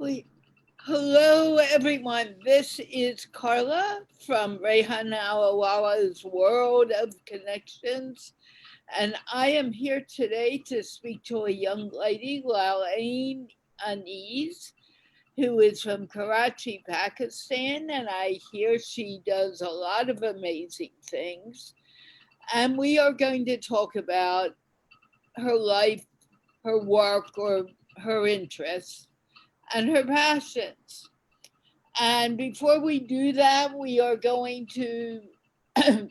We, hello, everyone. This is Carla from Rehan Allahwala's World of Connections, and I am here today to speak to a young lady, Lal-Ain, who is from Karachi, Pakistan, and I hear she does a lot of amazing things. And we are going to talk about her life, her work, or her interests, and her passions. And before we do that, we are going to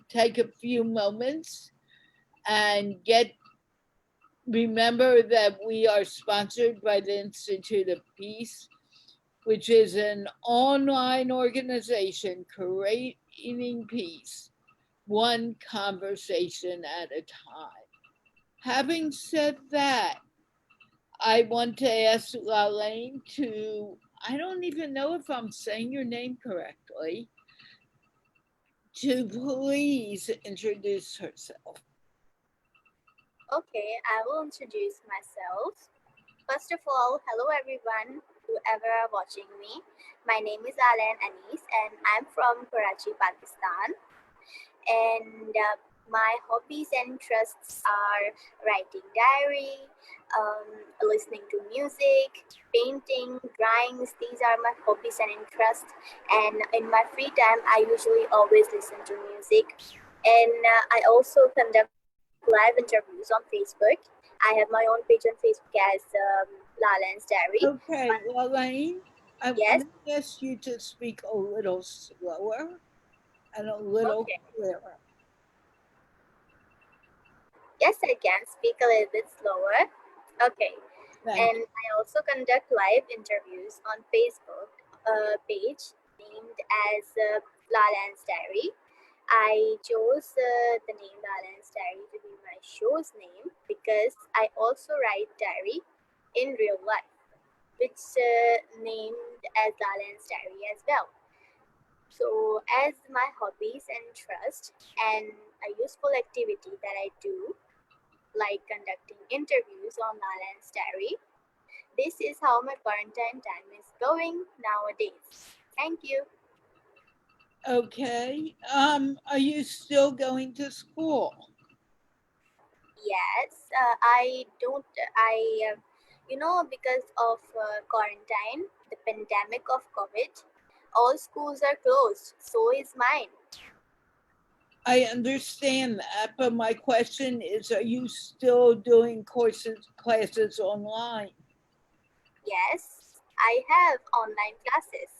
take a few moments and remember that we are sponsored by the Institute of Peace, which is an online organization creating peace, one conversation at a time. Having said that, I want to ask Lal-Ain to, I don't even know if I'm saying your name correctly, to please introduce herself. Okay, I will introduce myself. First of all, hello everyone, whoever are watching me. My name is Lal-Ain and I'm from Karachi, Pakistan. And my hobbies and interests are writing diary, listening to music, painting, drawings. These are my hobbies and interests. And in my free time, I usually always listen to music. And I also conduct live interviews on Facebook. I have my own page on Facebook as Lal-Ain's Diary. Okay, Lal-Ain, I Yes, want to ask you to speak a little slower and a little okay. clearer. Yes, I can speak a little bit slower. Okay. Thank And I also conduct live interviews on Facebook page named as Lal-Ain's Diary. I chose the name Lal-Ain's Diary to be my show's name because I also write diary in real life, which named as Lal-Ain's Diary as well. So, as my hobbies and interest and a useful activity that I do, like conducting interviews on Lal-Ain's Diary, this is how my quarantine time is going nowadays. Thank you. Okay, are you still going to school? Yes, I don't. Because of quarantine, the pandemic of COVID, all schools are closed. So is mine. I understand that, but my question is, are you still doing classes online? Yes, I have online classes.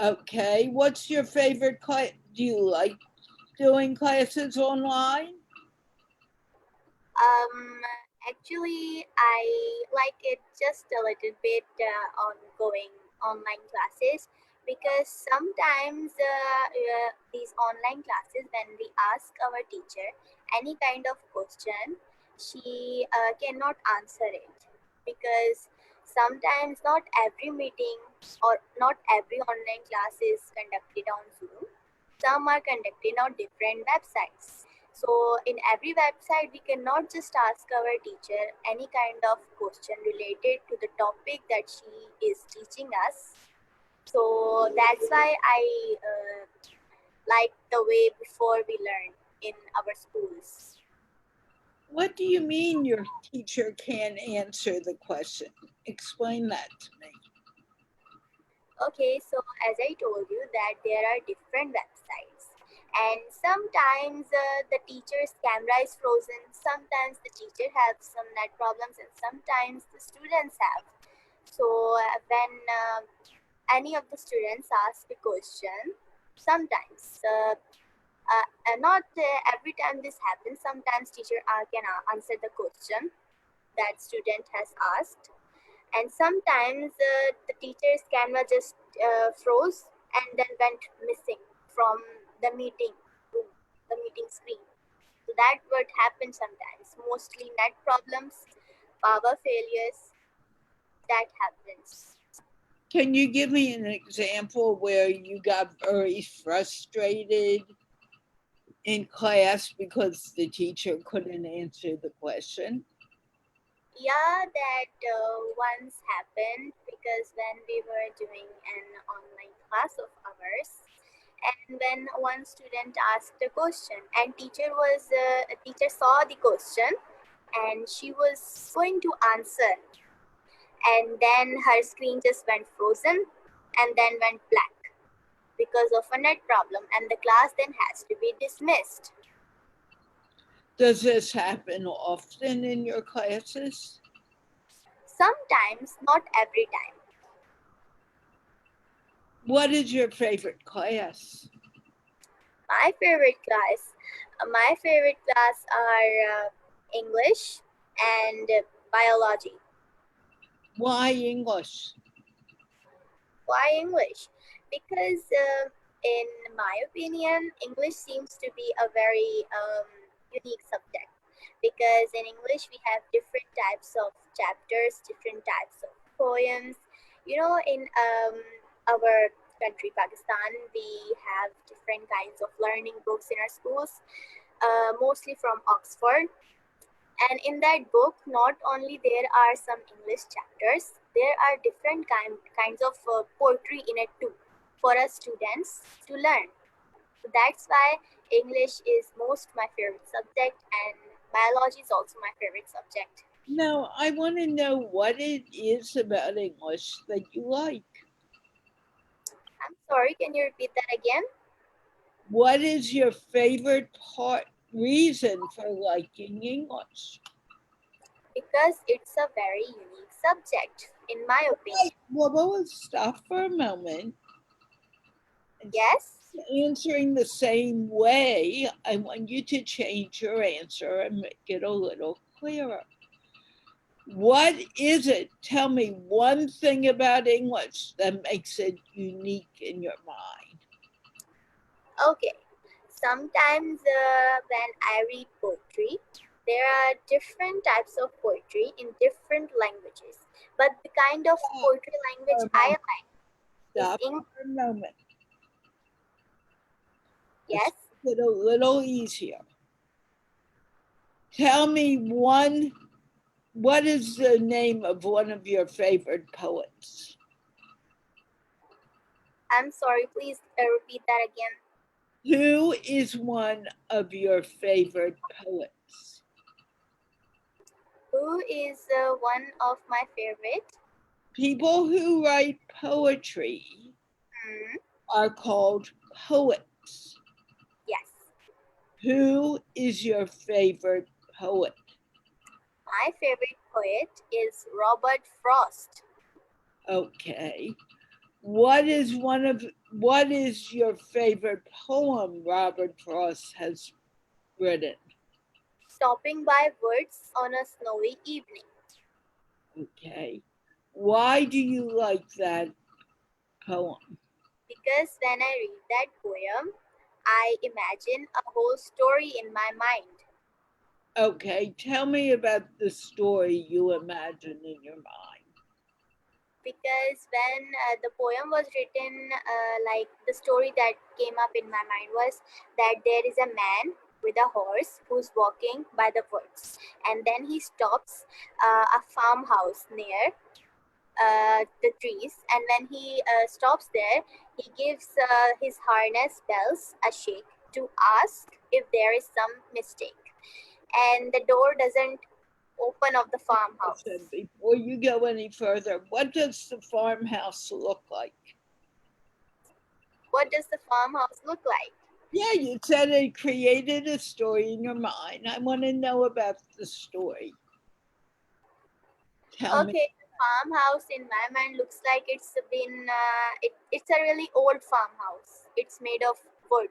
Okay, what's your favorite class? Do you like doing classes online? Um, Actually, I like it just a little bit on going online classes because sometimes these online classes, when we ask our teacher any kind of question, she cannot answer it because sometimes not every meeting or not every online class is conducted on Zoom. Some are conducted on different websites. So in every website, we cannot just ask our teacher any kind of question related to the topic that she is teaching us. So that's why I like the way before we learn in our schools. What do you mean your teacher can't answer the question? Explain that to me. Okay, so as I told you that there are different websites and sometimes the teacher's camera is frozen, sometimes the teacher has some net problems and sometimes the students have. So when any of the students ask a question, sometimes not every time this happens, sometimes teacher can answer the question that student has asked, and sometimes the teacher's camera just froze and then went missing from the meeting room, the meeting screen. So that would happen sometimes, mostly net problems, power failures, that happens. Can you give me an example where you got very frustrated in class because the teacher couldn't answer the question? Yeah, that once happened because when we were doing an online class of ours, and when one student asked a question, and teacher saw the question, and she was going to answer, and then her screen just went frozen, and then went black because of a net problem, and the class then has to be dismissed. Does this happen often in your classes? Sometimes, not every time. What is your favorite class? My favorite class are English and biology. Why English? Why English? Because in my opinion, English seems to be a very unique subject. Because in English, we have different types of chapters, different types of poems. In our country, Pakistan, we have different kinds of learning books in our schools, mostly from Oxford. And in that book, not only there are some English chapters, there are different kinds of poetry in it too for us students to learn. So that's why English is most my favorite subject, and biology is also my favorite subject. No, I want to know what it is about English that you like. I'm sorry, can you repeat that again? What is your favorite reason for liking English? Because it's a very unique subject, in my opinion. Well, let's stop for a moment. Yes? Answering the same way, I want you to change your answer and make it a little clearer. What is it? Tell me one thing about English that makes it unique in your mind. Okay. Sometimes when I read poetry, there are different types of poetry in different languages. But the kind of poetry language I like is Stop English. for a moment. Yes. Let's make it a little easier. Tell me what is the name of one of your favorite poets? I'm sorry, please repeat that again. Who is one of your favorite poets? Who is one of my favorite? People who write poetry Hmm. are called poets. Yes. Who is your favorite poet? My favorite poet is Robert Frost. Okay. What is your favorite poem Robert Frost has written? Stopping by woods on a snowy evening. Okay. Why do you like that poem? Because when I read that poem, I imagine a whole story in my mind. Okay, tell me about the story you imagine in your mind. Because when the poem was written, like the story that came up in my mind was that there is a man with a horse who's walking by the woods, and then he stops a farmhouse near the trees, and when he stops there, he gives his harness bells a shake to ask if there is some mistake, and the door doesn't open of the farmhouse. Before you go any further, what does the farmhouse look like? What does the farmhouse look like? Yeah, you said it created a story in your mind. I want to know about the story. Tell me. Okay, the farmhouse in my mind looks like it's a really old farmhouse. It's made of wood,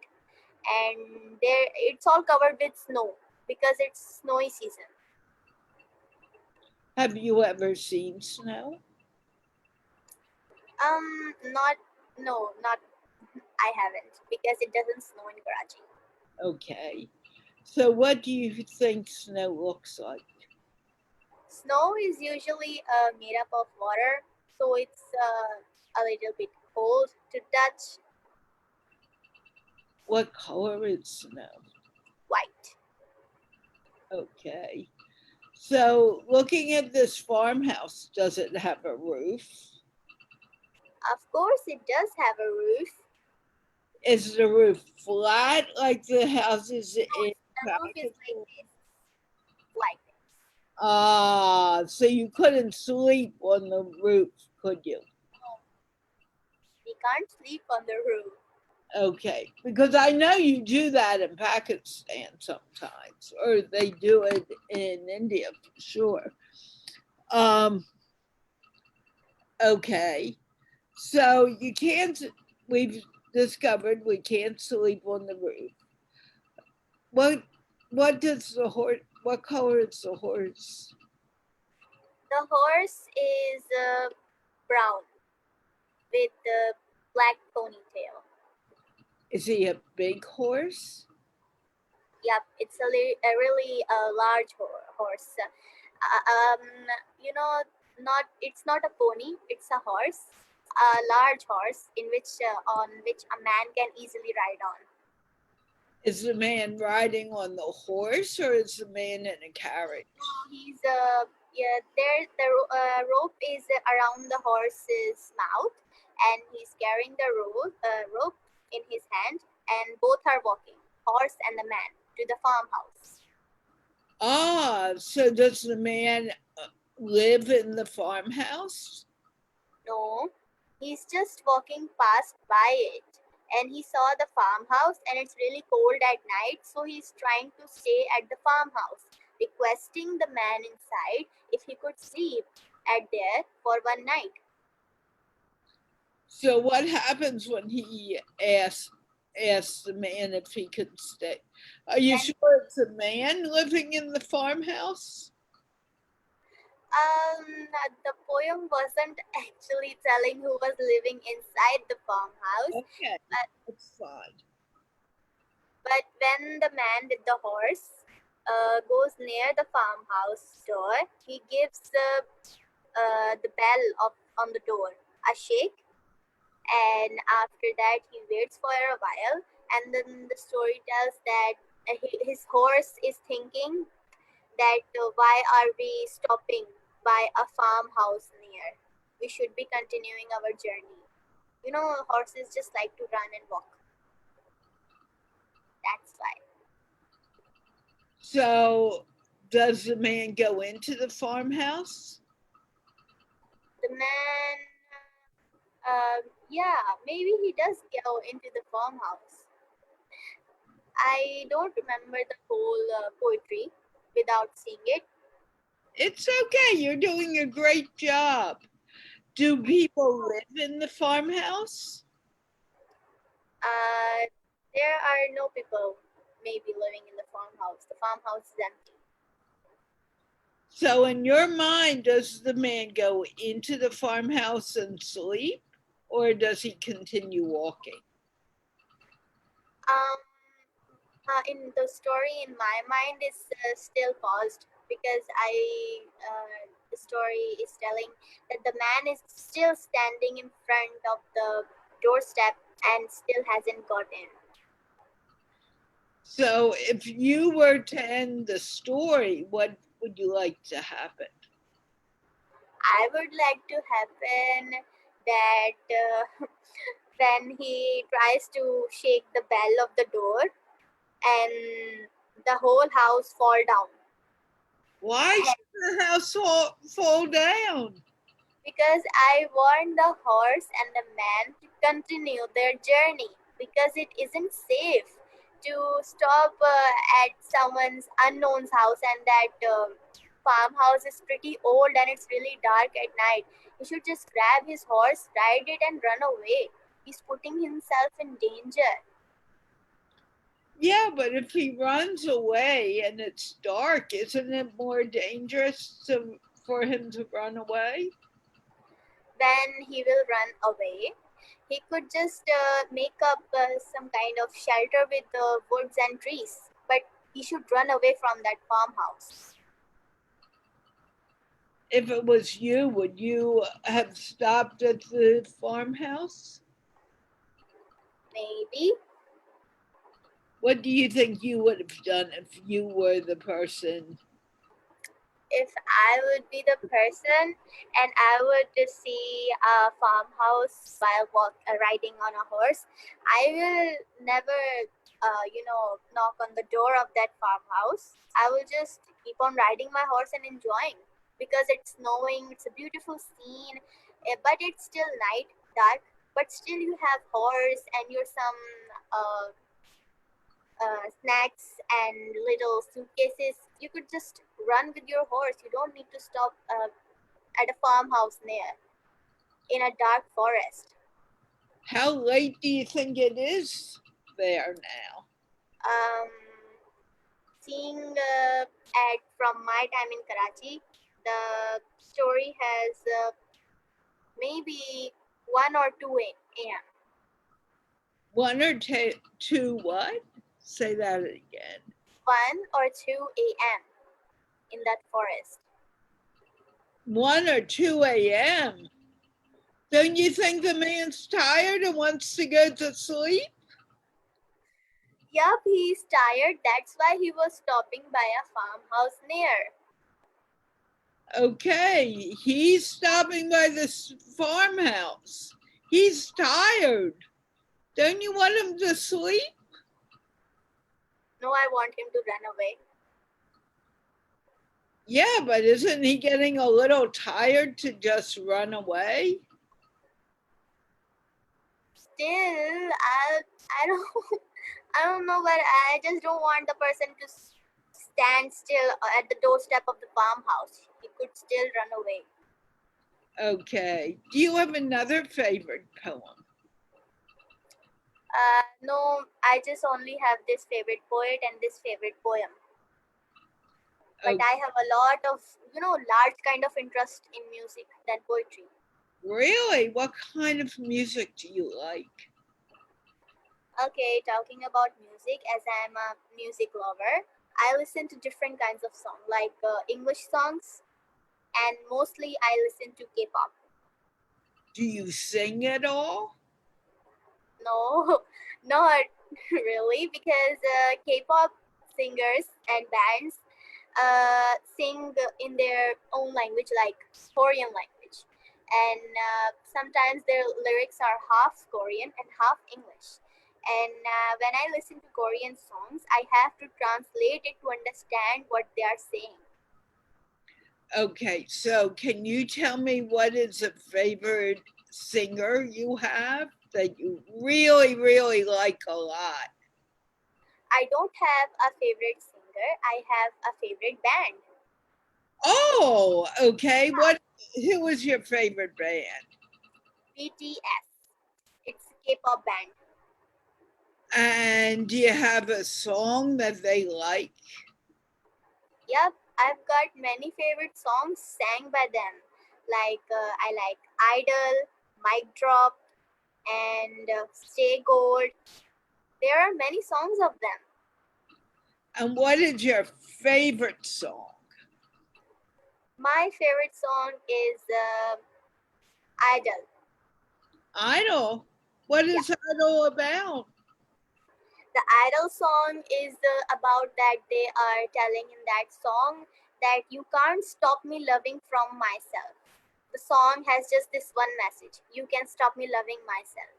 and there it's all covered with snow because it's snowy season. Have you ever seen snow? Not no, not I haven't because it doesn't snow in Karachi. Okay. So, what do you think snow looks like? Snow is usually made up of water, so it's a little bit cold to touch. What color is snow? White. Okay. So, looking at this farmhouse, does it have a roof? Of course, it does have a roof. Is the roof flat like the houses No, in the roof is like Pakistan? this, like this. Ah, so you couldn't sleep on the roof, could you? No, we can't sleep on the roof. Okay, because I know you do that in Pakistan sometimes, or they do it in India for sure. Um, okay, so you can't, we've discovered we can't sleep on the roof. What what does the horse, what color is the horse? The horse is brown with a black ponytail. Is he a big horse? Yep, it's a really large horse. You know, not it's not a pony; it's a horse, a large horse in which on which a man can easily ride on. Is the man riding on the horse or is the man in a carriage? He's yeah. There, the rope is around the horse's mouth, and he's carrying the rope in his hand, and both are walking, horse and the man, to the farmhouse. Ah, so does the man live in the farmhouse? No, he's just walking past by it, and he saw the farmhouse, and it's really cold at night, so he's trying to stay at the farmhouse, requesting the man inside if he could sleep at there for one night. So what happens when he asks the man if he can stay? Are you Then sure it's a man living in the farmhouse? the poem wasn't actually telling who was living inside the farmhouse, Okay, but that's fine. when the man with the horse goes near the farmhouse door, he gives the bell of on the door a shake, and after that he waits for a while, and then the story tells that his horse is thinking that why are we stopping by a farmhouse near? We should be continuing our journey. You know, horses just like to run and walk. That's why. So does the man go into the farmhouse? The man, yeah, maybe he does go into the farmhouse. I don't remember the whole poetry without seeing it. It's okay, you're doing a great job. Do people live in the farmhouse? Uh, there are no people maybe living in the farmhouse. The farmhouse is empty. So, in your mind, does the man go into the farmhouse and sleep, or does he continue walking? Um, in the story in my mind is still paused because the story is telling that the man is still standing in front of the doorstep and still hasn't got in. So, if you were to end the story, what would you like to happen? I would like to happen that when he tries to shake the bell of the door and the whole house fall down. Why should the house fall down? Because I want the horse and the man to continue their journey because it isn't safe to stop at someone's unknown's house, and that farmhouse is pretty old and it's really dark at night. He should just grab his horse, ride it, and run away. He's putting himself in danger. Yeah, but if he runs away and it's dark, isn't it more dangerous for him to run away? When he will run away, he could just make up some kind of shelter with the woods and trees, but he should run away from that farmhouse. If it was you, would you have stopped at the farmhouse? Maybe. What do you think you would have done if you were the person? If I would be the person and I would just see a farmhouse while riding on a horse, I will never, knock on the door of that farmhouse. I will just keep on riding my horse and enjoying because it's snowing. It's a beautiful scene, but it's still night, dark. But still, you have horse and you're some snacks and little suitcases. You could just run with your horse. You don't need to stop at a farmhouse near in a dark forest. How late do you think it is there now? Um, Seeing at from my time in Karachi, the story has maybe 1 or 2 a.m. One or two what? Say that again. 1 or 2 a.m. in that forest. 1 or 2 a.m. Don't you think the man's tired and wants to go to sleep? Yup, he's tired. That's why he was stopping by a farmhouse near. Okay, he's stopping by this farmhouse. He's tired. Don't you want him to sleep? No, I want him to run away. Yeah, but isn't he getting a little tired to just run away? Still, I don't I don't know, but I just don't want the person to stand still at the doorstep of the farmhouse. He could still run away. Okay. Do you have another favorite poem? No, I just only have this favorite poet and this favorite poem. But Oh, I have a lot of, large kind of interest in music than poetry. really? What kind of music do you like? Okay, talking about music, as I'm a music lover, I listen to different kinds of songs, like English songs, and mostly I listen to K-pop. Do you sing at all? No, not really, because K-pop singers and bands sing in their own language, like Korean language, and sometimes their lyrics are half Korean and half English. And when I listen to Korean songs, I have to translate it to understand what they are saying. Okay, so can you tell me what is a favorite singer you have that you really, really like a lot? I don't have a favorite singer. I have a favorite band. Oh, okay. Who is your favorite band? BTS. It's a K-pop band. And do you have a song that they like? Yep, I've got many favorite songs sang by them. Like I like Idol, Mic Drop, and Stay Gold. There are many songs of them. And what is your favorite song? My favorite song is Idol. Idol. What Yeah, is Idol about? the Idol song is about that they are telling in that song that you can't stop me loving from myself. The song has just this one message: you can stop me loving myself.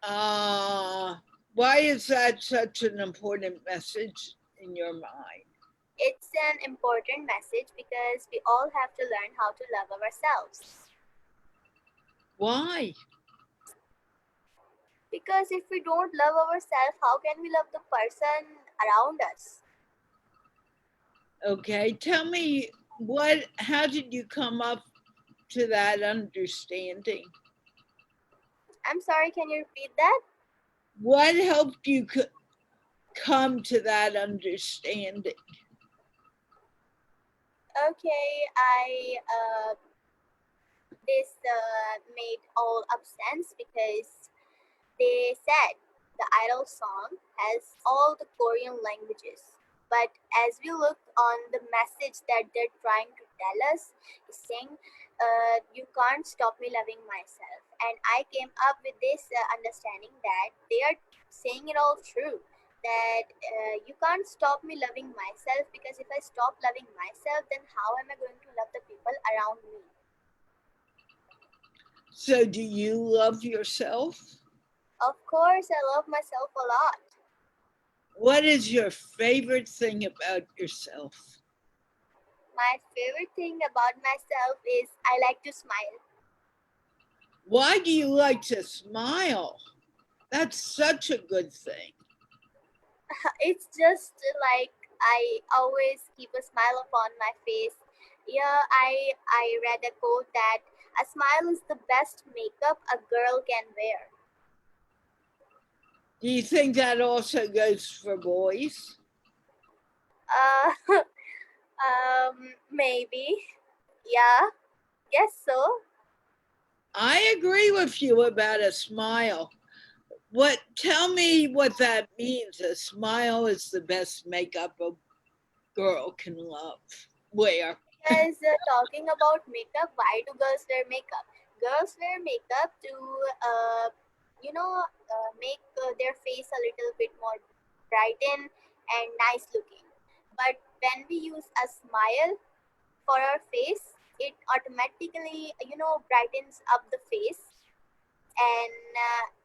Uh, why is that such an important message in your mind? It's an important message because we all have to learn how to love ourselves. Why? Because if we don't love ourselves, how can we love the person around us? Okay, tell me how did you come up to that understanding? I'm sorry, can you repeat that? What helped you come to that understanding? Okay, I this made all up sense because they said the Idol song has all the Korean languages. But as we look on the message that they're trying to tell us, is saying, you can't stop me loving myself. And I came up with this understanding that they are saying it all true. that you can't stop me loving myself, because if I stop loving myself, then how am I going to love the people around me? So do you love yourself? Of course, I love myself a lot. What is your favorite thing about yourself? My favorite thing about myself is I like to smile. Why do you like to smile? That's such a good thing. It's just like I always keep a smile upon my face. Yeah, I read a quote that a smile is the best makeup a girl can wear. Do you think that also goes for boys? Uh, maybe. Yeah, guess so. I agree with you about a smile. Tell me what that means. A smile is the best makeup a girl can wear. Because talking about makeup, why do girls wear makeup? Girls wear makeup to, make their face a little bit more brighten and nice looking. But when we use a smile for our face, it automatically, brightens up the face. And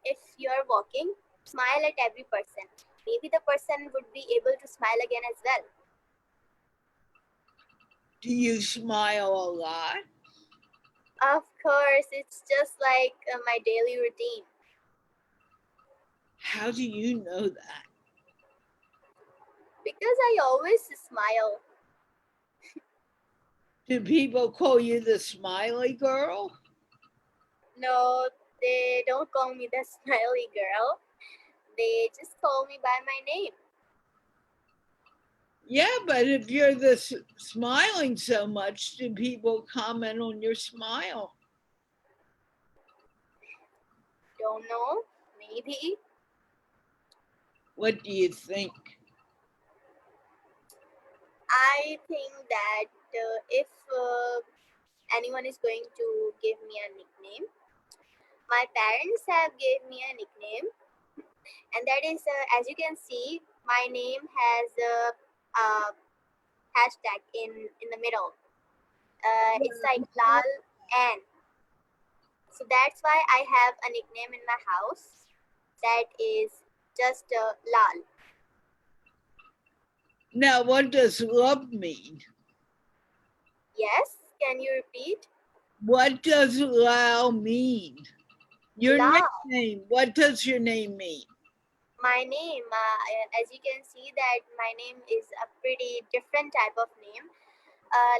if you're walking, smile at every person. Maybe the person would be able to smile again as well. Do you smile a lot? Of course, it's just like my daily routine. How do you know that? Because I always smile. Do people call you the smiley girl? No, they don't call me the smiley girl. They just call me by my name. Yeah, but if you're smiling so much, do people comment on your smile? Don't know. Maybe. What do you think? I think that if anyone is going to give me a nickname, my parents have gave me a nickname, and that is, as you can see, my name has a hashtag in the middle. It's like Lal-Ain. So that's why I have a nickname in my house that is just Lal. Now, what does love mean? Yes, can you repeat? What does Lao mean? Your Lal. nickname. What does your name mean? My name, as you can see, that my name is a pretty different type of name.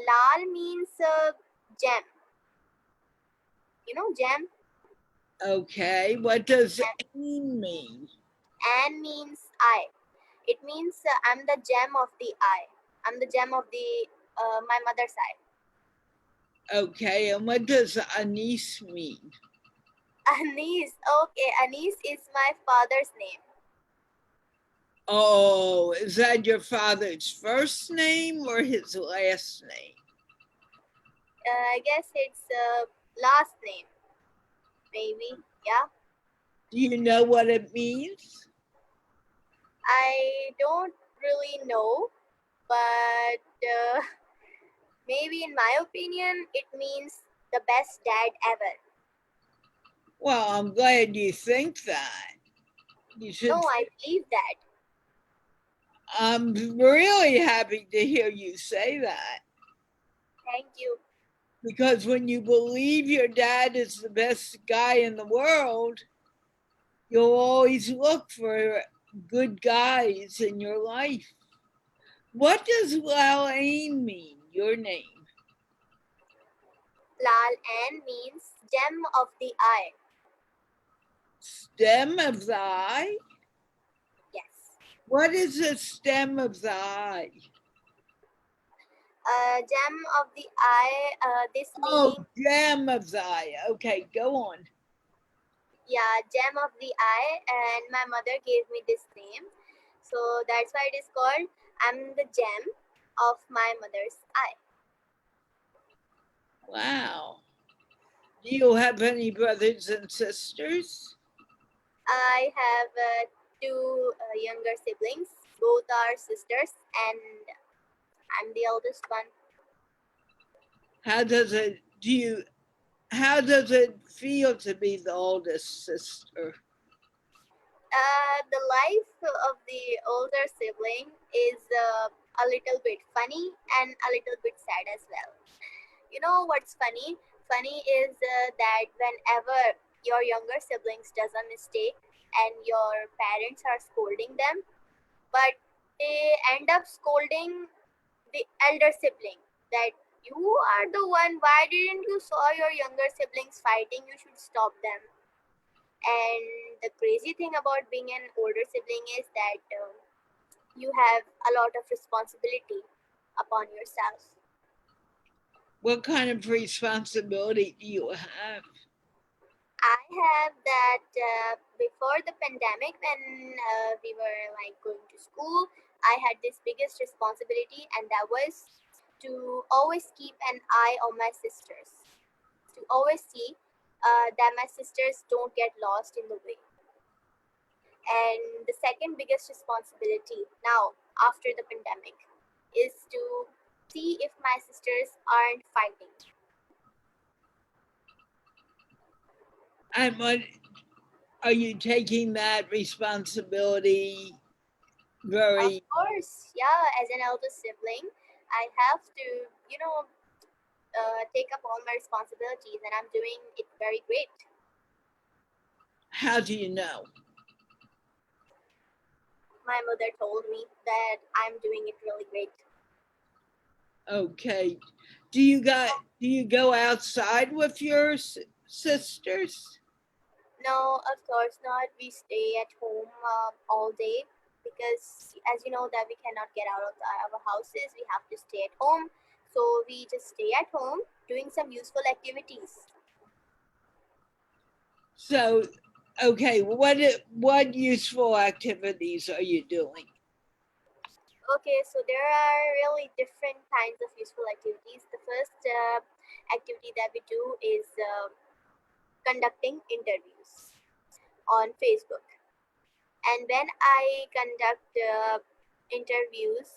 Lal means gem. You know, gem. Okay. What does Ain mean? And means eye. It means I'm the gem of the eye. I'm the gem of the my mother's eye. Okay. And what does Anis mean? Anis. Okay, Anis is my father's name. Oh, is that your father's first name or his last name? I guess it's last name. Maybe. Yeah. Do you know what it means? I don't really know, but maybe in my opinion, it means the best dad ever. Well, I'm glad you think that. You No, should. I believe that. I'm really happy to hear you say that Thank you. because when you believe your dad is the best guy in the world, you'll always look for good guys in your life. What does Lal-Ain mean, your name? Lal-Ain means gem of the eye. Stem of the eye? Yes. What is the stem of the eye? Gem of the eye. This Oh, meaning, gem of the eye. Okay, go on. yeah, gem of the eye, and my mother gave me this name, so that's why it is called. I'm the gem of my mother's eye. Wow. Do you have any brothers and sisters? I have two younger siblings. Both are sisters, and I'm the eldest one. How does it do you how does it feel to be the oldest sister? The life of the older sibling is a little bit funny and a little bit sad as well. You know what's funny? Funny is that whenever your younger siblings does a mistake and your parents are scolding them, but they end up scolding the elder sibling that you are the one. Why didn't you saw your younger siblings fighting? You should stop them. And the crazy thing about being an older sibling is that you have a lot of responsibility upon yourself. What kind of responsibility do you have? I have that before the pandemic, when we were like going to school, I had this biggest responsibility, and that was to always keep an eye on my sisters, to always see that my sisters don't get lost in the way. And the second biggest responsibility now after the pandemic is to see if my sisters aren't fighting. And what are you taking that responsibility Of very course, yeah, as an elder sibling, I have to, take up all my responsibilities, and I'm doing it very great. how do you know? My mother told me that I'm doing it really great. Okay. Do you go outside with your sisters? No, of course not. We stay at home all day because, as you know, that we cannot get out of our houses. We have to stay at home. So we just stay at home doing some useful activities. So, okay, what useful activities are you doing? Okay, so there are really different kinds of useful activities. The first activity that we do is conducting interviews on Facebook. And when I conduct interviews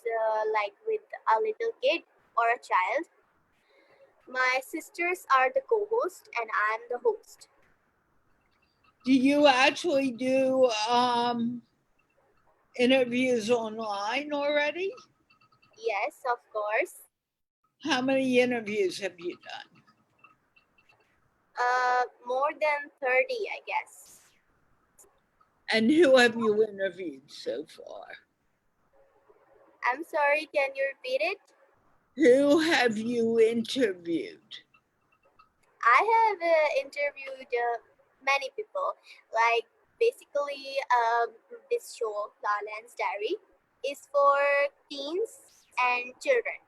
like with a little kid or a child, my sisters are the co-host and I'm the host. Do you actually do interviews online already? Yes, of course. How many interviews have you done? More than 30, I guess. And who have you interviewed so far? I'm sorry, can you repeat it? Who have you interviewed? I have interviewed many people. Like basically, this show, Lal-Ain's Diary, is for teens and children.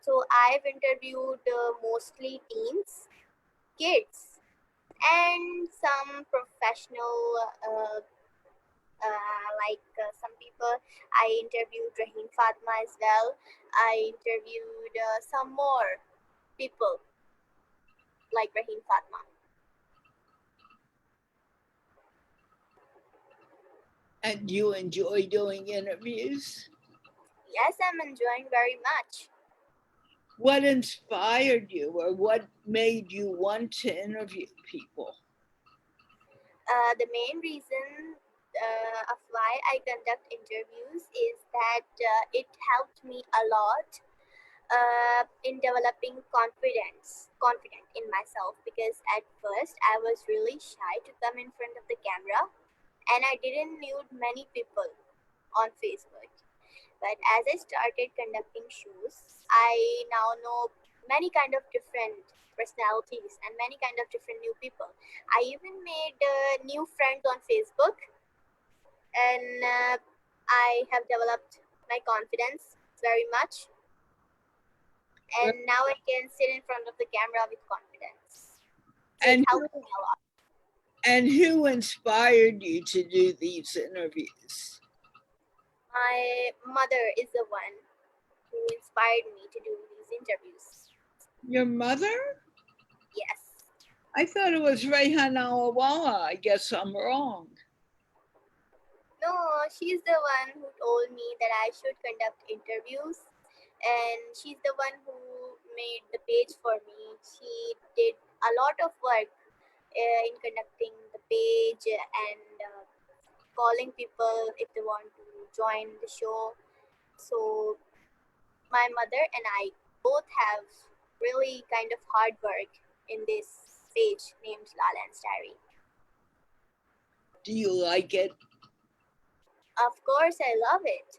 So I've interviewed mostly teens, kids, and some professional, some people. I interviewed Rehan Fatma as well. I interviewed some more people like Rehan Fatma. And you enjoy doing interviews? Yes, I'm enjoying very much. What inspired you or what made you want to interview people? The main reason of why I conduct interviews is that it helped me a lot in developing confident in myself, because at first I was really shy to come in front of the camera and I didn't knew many people on Facebook. But as I started conducting shows, I now know many kind of different personalities and many kind of different new people. I even made new friends on Facebook, and I have developed my confidence very much. And now I can sit in front of the camera with confidence. So it And helped me a lot. who inspired you to do these interviews? My mother is the one who inspired me to do these interviews. Your mother? Yes. I thought it was Rehan Allahwala. I guess I'm wrong. No, she's the one who told me that I should conduct interviews, and she's the one who made the page for me. She did a lot of work in conducting the page and calling people if they want to join the show. So my mother and I both have really kind of hard work in this page named Lal-Ain's Diary. Do you like it? Of course, I love it.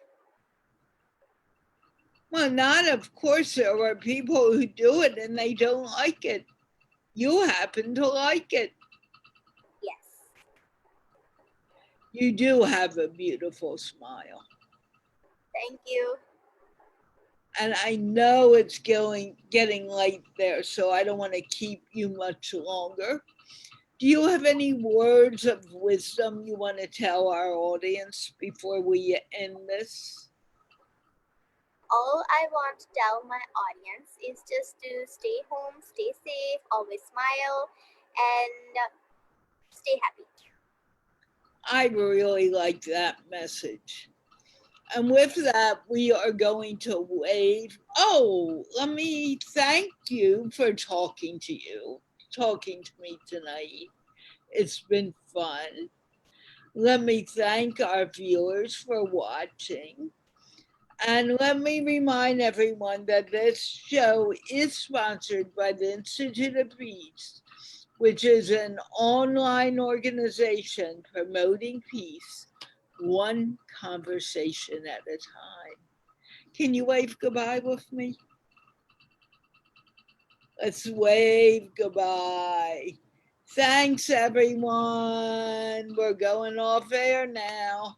Well, not of course. There are people who do it and they don't like it. You happen to like it. Yes. You do have a beautiful smile. Thank you. And I know it's getting late there, so I don't want to keep you much longer. Do you have any words of wisdom you want to tell our audience before we end this? All I want to tell my audience is just to stay home, stay safe, always smile, and stay happy. I really like that message. And with that, we are going to wave. Oh, let me thank you for talking to me tonight. It's been fun. Let me thank our viewers for watching. And let me remind everyone that this show is sponsored by the Institute of Peace, which is an online organization promoting peace, one conversation at a time. Can you wave goodbye with me? Let's wave goodbye. Thanks, everyone. We're going off air now.